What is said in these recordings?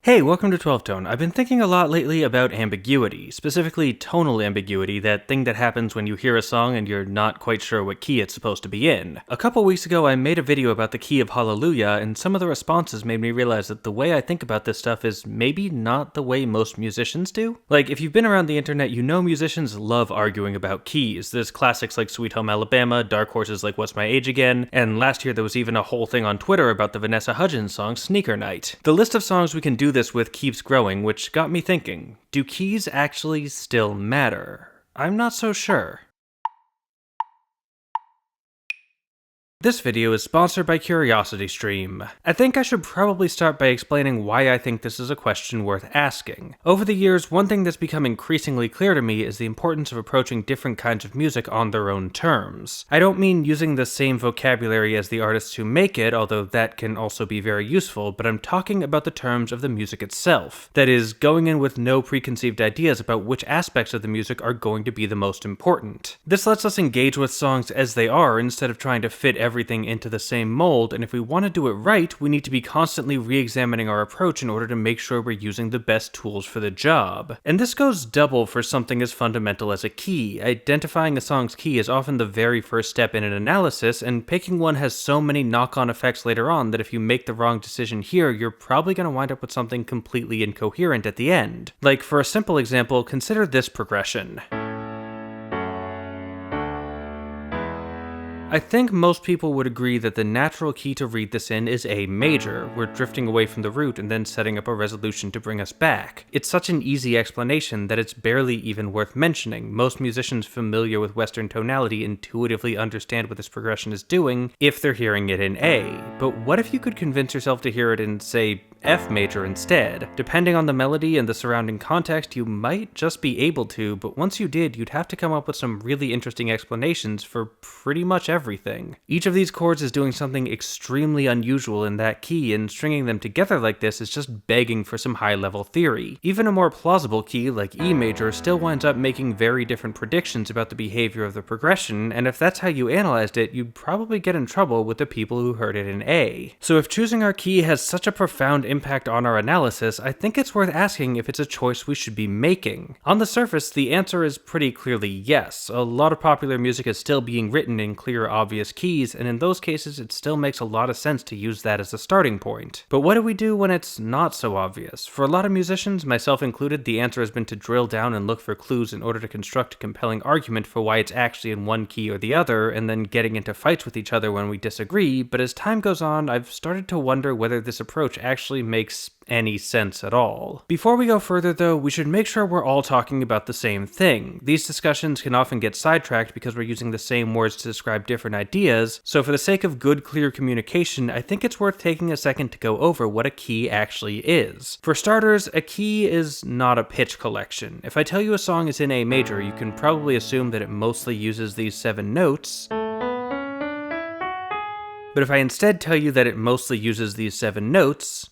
Hey, welcome to 12 Tone. I've been thinking a lot lately about ambiguity, specifically tonal ambiguity, that thing that happens when you hear a song and you're not quite sure what key it's supposed to be in. A couple weeks ago I made a video about the key of Hallelujah, and some of the responses made me realize that the way I think about this stuff is maybe not the way most musicians do. Like, if you've been around the internet, you know musicians love arguing about keys. There's classics like Sweet Home Alabama, dark horses like What's My Age Again, and last year there was even a whole thing on Twitter about the Vanessa Hudgens song Sneaker Night. The list of songs we can do this with keeps growing, which got me thinking, do keys actually still matter? I'm not so sure. This video is sponsored by CuriosityStream. I think I should probably start by explaining why I think this is a question worth asking. Over the years, one thing that's become increasingly clear to me is the importance of approaching different kinds of music on their own terms. I don't mean using the same vocabulary as the artists who make it, although that can also be very useful, but I'm talking about the terms of the music itself. That is, going in with no preconceived ideas about which aspects of the music are going to be the most important. This lets us engage with songs as they are instead of trying to fit everything into the same mold, and if we want to do it right, we need to be constantly re-examining our approach in order to make sure we're using the best tools for the job. And this goes double for something as fundamental as a key. Identifying a song's key is often the very first step in an analysis, and picking one has so many knock-on effects later on that if you make the wrong decision here, you're probably going to wind up with something completely incoherent at the end. Like, for a simple example, consider this progression. I think most people would agree that the natural key to read this in is A major. We're drifting away from the root and then setting up a resolution to bring us back. It's such an easy explanation that it's barely even worth mentioning. Most musicians familiar with Western tonality intuitively understand what this progression is doing if they're hearing it in A. But what if you could convince yourself to hear it in, say, F major instead? Depending on the melody and the surrounding context, you might just be able to, but once you did, you'd have to come up with some really interesting explanations for pretty much everything. Each of these chords is doing something extremely unusual in that key, and stringing them together like this is just begging for some high-level theory. Even a more plausible key, like E major, still winds up making very different predictions about the behavior of the progression, and if that's how you analyzed it, you'd probably get in trouble with the people who heard it in A. So if choosing our key has such a profound impact on our analysis, I think it's worth asking if it's a choice we should be making. On the surface, the answer is pretty clearly yes. A lot of popular music is still being written in clear, obvious keys, and in those cases it still makes a lot of sense to use that as a starting point. But what do we do when it's not so obvious? For a lot of musicians, myself included, the answer has been to drill down and look for clues in order to construct a compelling argument for why it's actually in one key or the other, and then getting into fights with each other when we disagree. But as time goes on, I've started to wonder whether this approach actually makes any sense at all. Before we go further though, we should make sure we're all talking about the same thing. These discussions can often get sidetracked because we're using the same words to describe different ideas, so for the sake of good, clear communication, I think it's worth taking a second to go over what a key actually is. For starters, a key is not a pitch collection. If I tell you a song is in A major, you can probably assume that it mostly uses these 7 notes. But if I instead tell you that it mostly uses these 7 notes,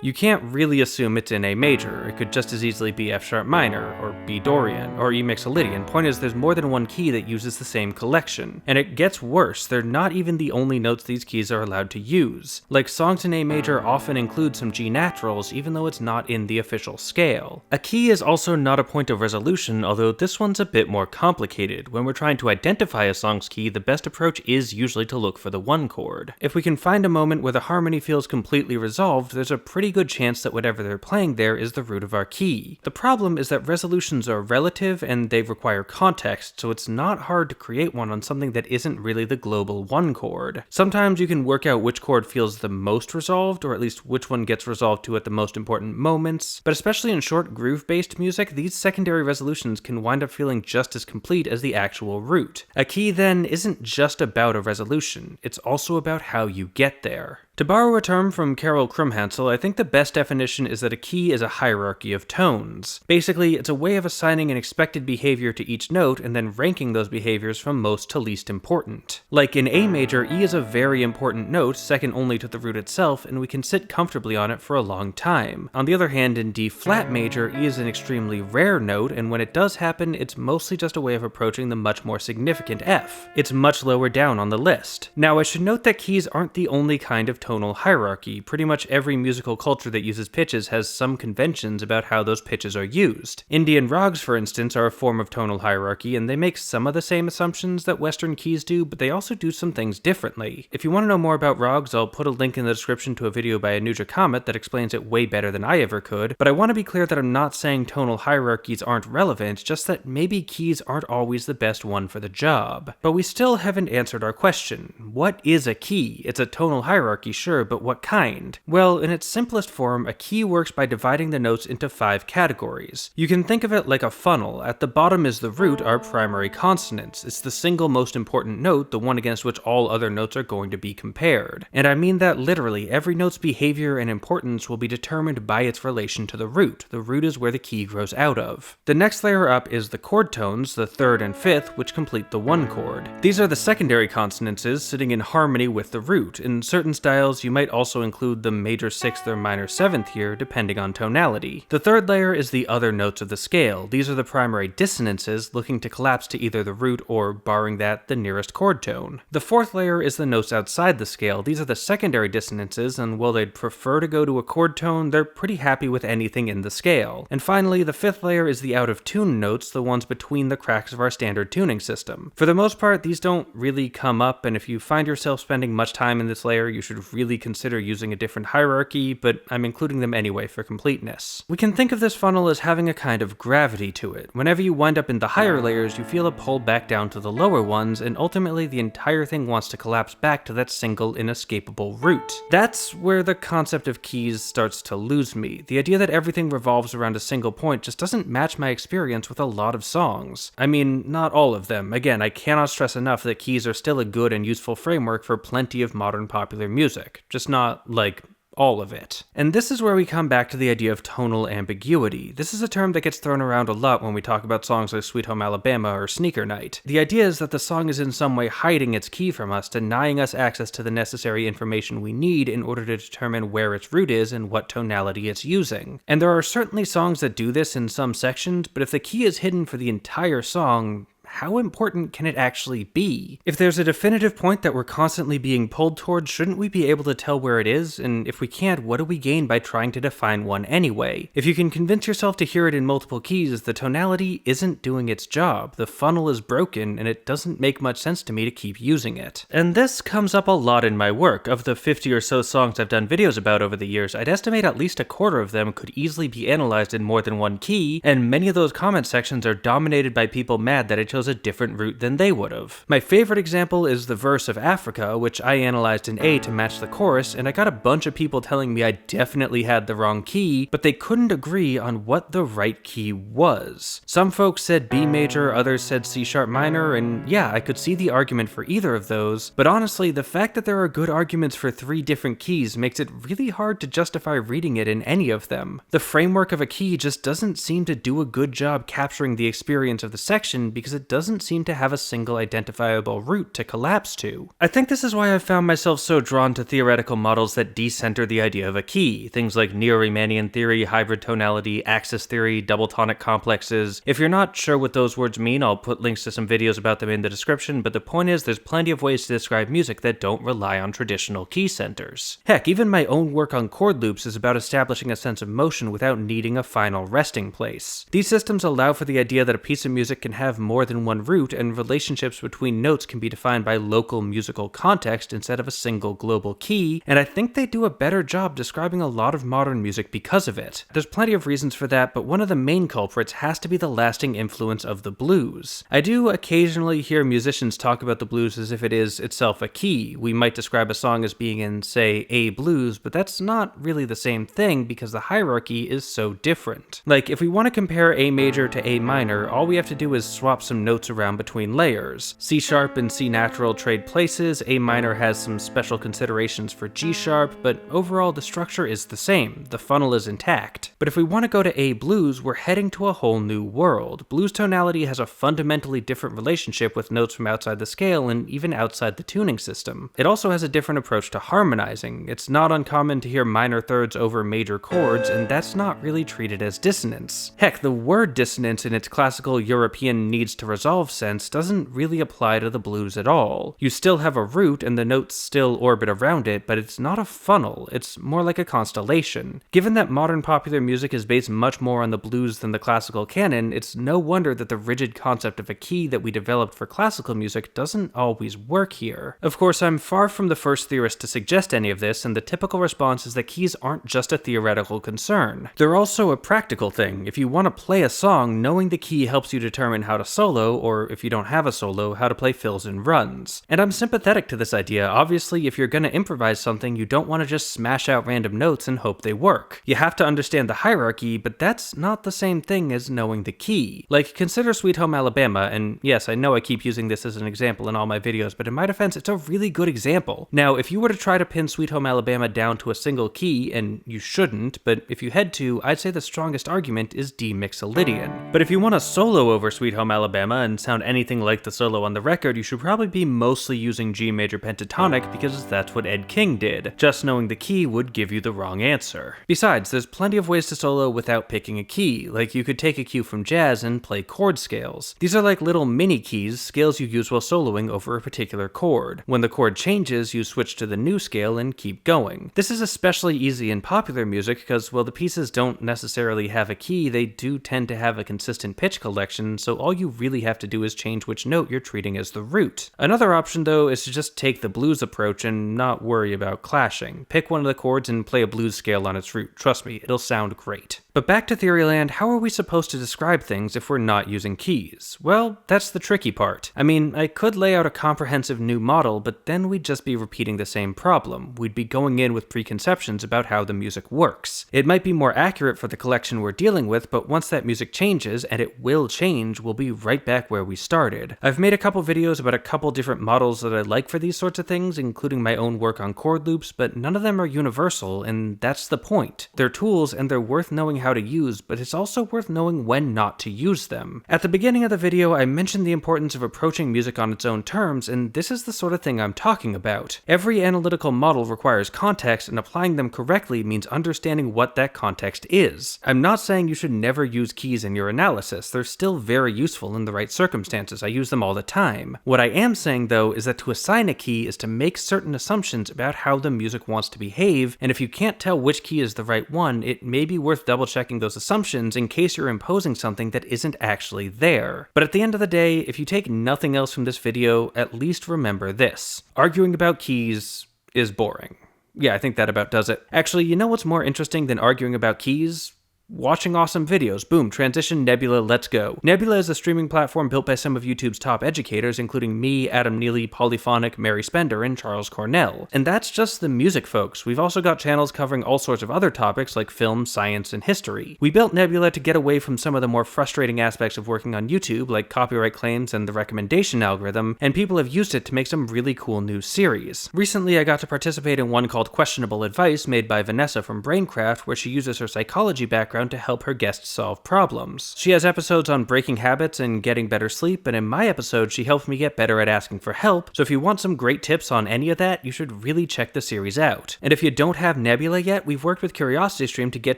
you can't really assume it's in A major. It could just as easily be F sharp minor, or B Dorian, or E Mixolydian. Point is, there's more than one key that uses the same collection. And it gets worse, they're not even the only notes these keys are allowed to use. Like, songs in A major often include some G naturals, even though it's not in the official scale. A key is also not a point of resolution, although this one's a bit more complicated. When we're trying to identify a song's key, the best approach is usually to look for the 1 chord. If we can find a moment where the harmony feels completely resolved, there's a pretty good chance that whatever they're playing there is the root of our key. The problem is that resolutions are relative and they require context, so it's not hard to create one on something that isn't really the global 1 chord. Sometimes you can work out which chord feels the most resolved, or at least which one gets resolved to at the most important moments, but especially in short groove-based music, these secondary resolutions can wind up feeling just as complete as the actual root. A key then isn't just about a resolution, it's also about how you get there. To borrow a term from Carol Krumhansel, I think the best definition is that a key is a hierarchy of tones. Basically, it's a way of assigning an expected behavior to each note and then ranking those behaviors from most to least important. Like in A major, E is a very important note, second only to the root itself, and we can sit comfortably on it for a long time. On the other hand, in D flat major, E is an extremely rare note, and when it does happen, it's mostly just a way of approaching the much more significant F. It's much lower down on the list. Now, I should note that keys aren't the only kind of tonal hierarchy. Pretty much every musical culture that uses pitches has some conventions about how those pitches are used. Indian rags, for instance, are a form of tonal hierarchy, and they make some of the same assumptions that Western keys do, but they also do some things differently. If you want to know more about rags, I'll put a link in the description to a video by Anuja Kamat that explains it way better than I ever could, but I want to be clear that I'm not saying tonal hierarchies aren't relevant, just that maybe keys aren't always the best one for the job. But we still haven't answered our question. What is a key? It's a tonal hierarchy, sure, but what kind? Well, in its simplest form, a key works by dividing the notes into 5 categories. You can think of it like a funnel. At the bottom is the root, our primary consonants. It's the single most important note, the one against which all other notes are going to be compared. And I mean that literally. Every note's behavior and importance will be determined by its relation to the root. The root is where the key grows out of. The next layer up is the chord tones, the 3rd and 5th, which complete the 1 chord. These are the secondary consonances sitting in harmony with the root. In certain styles, you might also include the major 6th or minor 7th here, depending on tonality. The 3rd layer is the other notes of the scale. These are the primary dissonances, looking to collapse to either the root or, barring that, the nearest chord tone. The 4th layer is the notes outside the scale. These are the secondary dissonances, and while they'd prefer to go to a chord tone, they're pretty happy with anything in the scale. And finally, the 5th layer is the out-of-tune notes, the ones between the cracks of our standard tuning system. For the most part, these don't really come up, and if you find yourself spending much time in this layer, you should really consider using a different hierarchy, but I'm including them anyway for completeness. We can think of this funnel as having a kind of gravity to it. Whenever you wind up in the higher layers, you feel a pull back down to the lower ones, and ultimately the entire thing wants to collapse back to that single inescapable root. That's where the concept of keys starts to lose me. The idea that everything revolves around a single point just doesn't match my experience with a lot of songs. I mean, not all of them. Again, I cannot stress enough that keys are still a good and useful framework for plenty of modern popular music. Just not, like, all of it. And this is where we come back to the idea of tonal ambiguity. This is a term that gets thrown around a lot when we talk about songs like Sweet Home Alabama or Sneaker Night. The idea is that the song is in some way hiding its key from us, denying us access to the necessary information we need in order to determine where its root is and what tonality it's using. And there are certainly songs that do this in some sections, but if the key is hidden for the entire song, how important can it actually be? If there's a definitive point that we're constantly being pulled towards, shouldn't we be able to tell where it is? And if we can't, what do we gain by trying to define one anyway? If you can convince yourself to hear it in multiple keys, the tonality isn't doing its job. The funnel is broken, and it doesn't make much sense to me to keep using it. And this comes up a lot in my work. Of the 50 or so songs I've done videos about over the years, I'd estimate at least a quarter of them could easily be analyzed in more than one key, and many of those comment sections are dominated by people mad that I chose a different route than they would have. My favorite example is the verse of Africa, which I analyzed in A to match the chorus, and I got a bunch of people telling me I definitely had the wrong key, but they couldn't agree on what the right key was. Some folks said B major, others said C sharp minor, and yeah, I could see the argument for either of those, but honestly, the fact that there are good arguments for 3 different keys makes it really hard to justify reading it in any of them. The framework of a key just doesn't seem to do a good job capturing the experience of the section because it doesn't seem to have a single identifiable root to collapse to. I think this is why I've found myself so drawn to theoretical models that decenter the idea of a key, things like neo-Riemannian theory, hybrid tonality, axis theory, double tonic complexes. If you're not sure what those words mean, I'll put links to some videos about them in the description, but the point is there's plenty of ways to describe music that don't rely on traditional key centers. Heck, even my own work on chord loops is about establishing a sense of motion without needing a final resting place. These systems allow for the idea that a piece of music can have more than one root, and relationships between notes can be defined by local musical context instead of a single global key, and I think they do a better job describing a lot of modern music because of it. There's plenty of reasons for that, but one of the main culprits has to be the lasting influence of the blues. I do occasionally hear musicians talk about the blues as if it is itself a key. We might describe a song as being in, say, A blues, but that's not really the same thing because the hierarchy is so different. Like, if we want to compare A major to A minor, all we have to do is swap some notes around between layers. C sharp and C natural trade places, A minor has some special considerations for G sharp, but overall the structure is the same. The funnel is intact. But if we want to go to A blues, we're heading to a whole new world. Blues tonality has a fundamentally different relationship with notes from outside the scale and even outside the tuning system. It also has a different approach to harmonizing. It's not uncommon to hear minor thirds over major chords, and that's not really treated as dissonance. Heck, the word dissonance in its classical European needs to resolve sense doesn't really apply to the blues at all. You still have a root and the notes still orbit around it, but it's not a funnel, it's more like a constellation. Given that modern popular music is based much more on the blues than the classical canon, it's no wonder that the rigid concept of a key that we developed for classical music doesn't always work here. Of course, I'm far from the first theorist to suggest any of this, and the typical response is that keys aren't just a theoretical concern. They're also a practical thing. If you want to play a song, knowing the key helps you determine how to solo, or if you don't have a solo, how to play fills and runs. And I'm sympathetic to this idea. Obviously, if you're gonna improvise something, you don't want to just smash out random notes and hope they work. You have to understand the hierarchy, but that's not the same thing as knowing the key. Like, consider Sweet Home Alabama, and yes, I know I keep using this as an example in all my videos, but in my defense, it's a really good example. Now, if you were to try to pin Sweet Home Alabama down to a single key, and you shouldn't, but if you had to, I'd say the strongest argument is D Mixolydian. But if you want to solo over Sweet Home Alabama and sound anything like the solo on the record, you should probably be mostly using G major pentatonic because that's what Ed King did. Just knowing the key would give you the wrong answer. Besides, there's plenty of ways to solo without picking a key, like you could take a cue from jazz and play chord scales. These are like little mini keys, scales you use while soloing over a particular chord. When the chord changes, you switch to the new scale and keep going. This is especially easy in popular music because, well, the pieces don't necessarily have a key, they do tend to have a consistent pitch collection, so all you really have to do is change which note you're treating as the root. Another option, though, is to just take the blues approach and not worry about clashing. Pick one of the chords and play a blues scale on its root. Trust me, it'll sound great. But back to Theoryland, how are we supposed to describe things if we're not using keys? Well, that's the tricky part. I mean, I could lay out a comprehensive new model, but then we'd just be repeating the same problem. We'd be going in with preconceptions about how the music works. It might be more accurate for the collection we're dealing with, but once that music changes, and it will change, we'll be right back where we started. I've made a couple videos about a couple different models that I like for these sorts of things, including my own work on chord loops, but none of them are universal, and that's the point. They're tools, and they're worth knowing how to use, but it's also worth knowing when not to use them. At the beginning of the video, I mentioned the importance of approaching music on its own terms, and this is the sort of thing I'm talking about. Every analytical model requires context, and applying them correctly means understanding what that context is. I'm not saying you should never use keys in your analysis. They're still very useful in the right circumstances. I use them all the time. What I am saying, though, is that to assign a key is to make certain assumptions about how the music wants to behave, and if you can't tell which key is the right one, it may be worth double-checking those assumptions in case you're imposing something that isn't actually there. But at the end of the day, if you take nothing else from this video, at least remember this. Arguing about keys is boring. Yeah, I think that about does it. Actually, you know what's more interesting than arguing about keys? Watching awesome videos. Boom, transition, Nebula, let's go. Nebula is a streaming platform built by some of YouTube's top educators, including me, Adam Neely, Polyphonic, Mary Spender, and Charles Cornell. And that's just the music, folks. We've also got channels covering all sorts of other topics like film, science, and history. We built Nebula to get away from some of the more frustrating aspects of working on YouTube, like copyright claims and the recommendation algorithm, and people have used it to make some really cool new series. Recently, I got to participate in one called Questionable Advice, made by Vanessa from Braincraft, where she uses her psychology background to help her guests solve problems. She has episodes on breaking habits and getting better sleep, and in my episode, she helped me get better at asking for help, so if you want some great tips on any of that, you should really check the series out. And if you don't have Nebula yet, we've worked with CuriosityStream to get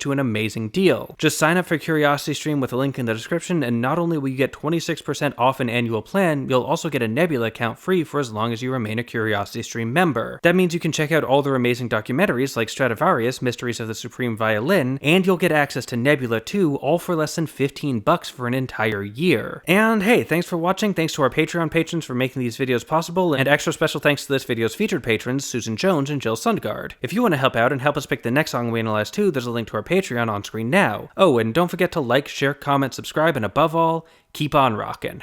to an amazing deal. Just sign up for CuriosityStream with a link in the description, and not only will you get 26% off an annual plan, you'll also get a Nebula account free for as long as you remain a CuriosityStream member. That means you can check out all their amazing documentaries like Stradivarius, Mysteries of the Supreme Violin, and you'll get access to Nebula too, all for less than $15 for an entire year. And hey, thanks for watching, thanks to our Patreon patrons for making these videos possible, and extra special thanks to this video's featured patrons, Susan Jones and Jill Sundgaard. If you want to help out and help us pick the next song we analyze too, there's a link to our Patreon on screen now. Oh, and don't forget to like, share, comment, subscribe, and above all, keep on rockin'.